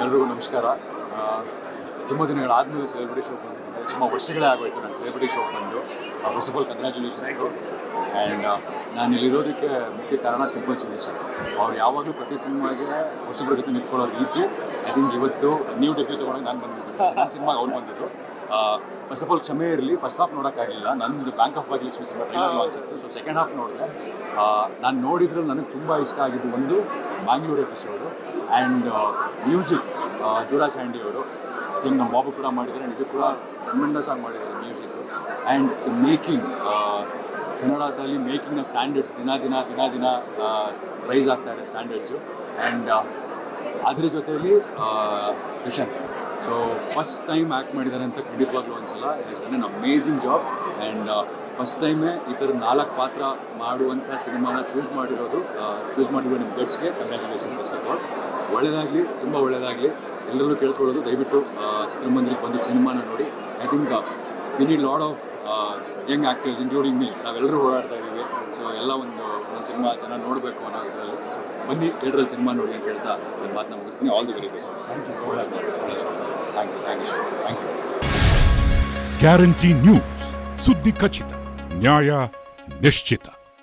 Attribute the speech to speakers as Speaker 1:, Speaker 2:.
Speaker 1: ಎಲ್ರಿಗೂ ನಮಸ್ಕಾರ. ತುಂಬ ದಿನಗಳಾದಮೇಲೆ ಸೆಲೆಬ್ರಿಟಿ ಶೋ ಬಂದಿದ್ದೀನಿ. ತುಂಬ ವರ್ಷಗಳೇ ಆಗೋಯ್ತು ನಾನು ಸೆಲೆಬ್ರಿಟಿ ಶೋ ಬಂದು. First of all congratulations. And ನಾನು ಇಲ್ಲಿರೋದಕ್ಕೆ ಮುಖ್ಯ ಕಾರಣ ಸಿಂಪಲ್ ಸುನಿ ಸರ್. ಅವ್ರು ಯಾವಾಗಲೂ ಪ್ರತಿ ಸಿನಿಮಾಗೆ ಹೊಸಬ್ರ ಜೊತೆ ನಿಂತ್ಕೊಳ್ಳೋ ರೀತಿ. ಐ ಥಿಂಕ್ ಇವತ್ತು ನ್ಯೂ ಡೆಬ್ಯೂ ತೊಗೊಂಡಾಗ ನಾನು ಬಂದಿದ್ದು ನನ್ನ ಸಿನಿಮಾಗೆ ಅವ್ರು ಬಂದಿದ್ದು. ಫಸ್ಟ್ ಆಫ್ ಆಲ್ ಕ್ಷಮೆ ಇರಲಿ, ಫಸ್ಟ್ ಹಾಫ್ ನೋಡೋಕ್ಕಾಗಲಿಲ್ಲ. ನಂದು bank of Bhagyalakshmi cinema trailer launch ಇತ್ತು. ಸೊ ಸೆಕೆಂಡ್ ಹಾಫ್ ನೋಡಿದೆ. ನಾನು ನೋಡಿದ್ರಲ್ಲಿ ನನಗೆ ತುಂಬ ಇಷ್ಟ ಆಗಿದ್ದು ಒಂದು Bangalore episode and music. Judah Sandy ಅವರು ಸೇಮ್ ನಮ್ಮ ಬಾಬು ಕೂಡ ಮಾಡಿದ್ದಾರೆ ಆ್ಯಂಡ್ ಇದು ಕೂಡ ಟ್ರೆಮೆಂಡಸ್ ಆಗಿ ಮಾಡಿದ್ದಾರೆ ಮ್ಯೂಸಿಕ್ಕು. ಆ್ಯಂಡ್ ದ ಮೇಕಿಂಗ್, ಕನ್ನಡದಲ್ಲಿ ಮೇಕಿಂಗ್ನ ಸ್ಟ್ಯಾಂಡರ್ಡ್ಸ್ ದಿನ ದಿನ ದಿನ ದಿನ ರೈಸ್ ಆಗ್ತಾ ಇದೆ ಸ್ಟ್ಯಾಂಡರ್ಡ್ಸು. ಆ್ಯಂಡ್ ಅದ್ರ ಜೊತೆಯಲ್ಲಿ Dushyant. So first time act ಮಾಡಿದ್ದಾರೆ ಅಂತ ಖಂಡಿತವಾಗ್ಲೂ ಒಂದ್ಸಲ is done an amazing job. And first ಟೈಮೇ ಈ ಥರ 4 ಪಾತ್ರ ಮಾಡುವಂಥ ಸಿನಿಮಾನ ಚೂಸ್ ಮಾಡಿರೋ ನಿಮ್ಮ ಗಟ್ಸ್ಗೆ ಕಂಗ್ರ್ಯಾಚುಲೇಷನ್ಸ್. ಫಸ್ಟ್ ಆಫ್ ಆಲ್ ಒಳ್ಳೆಯದಾಗಲಿ, ತುಂಬ ಒಳ್ಳೆಯದಾಗಲಿ. ಎಲ್ಲರೂ ಕೇಳ್ಕೊಳ್ಳೋದು ದಯವಿಟ್ಟು ಚಿತ್ರಮಂದಿರಕ್ಕೆ ಬಂದು ಸಿನಿಮಾನ ನೋಡಿ. I think we need lot of Young actors including me. ನಾವೆಲ್ಲರೂ ಓಡಾಡ್ತಾ ಇದ್ದೀವಿ. ಸೊ ಎಲ್ಲ ಒಂದು ಸಿನಿಮಾ ಚೆನ್ನಾಗಿ ನೋಡಬೇಕು ಅನ್ನೋ ಇದರಲ್ಲಿ. ಸೊ ಬನ್ನಿ ಥಿಯೇಟ್ರಲ್ಲಿ ಸಿನಿಮಾ ನೋಡಿ ಅಂತ ಹೇಳ್ತಾ ನನ್ನ ಮಾತನ್ನ ಮುಗಿಸ್ತೀನಿ. All the very best. Thank you so much. Thank you.
Speaker 2: Guarantee news, ಸುದ್ದಿ ಖಚಿತ, ನ್ಯಾಯ ನಿಶ್ಚಿತ.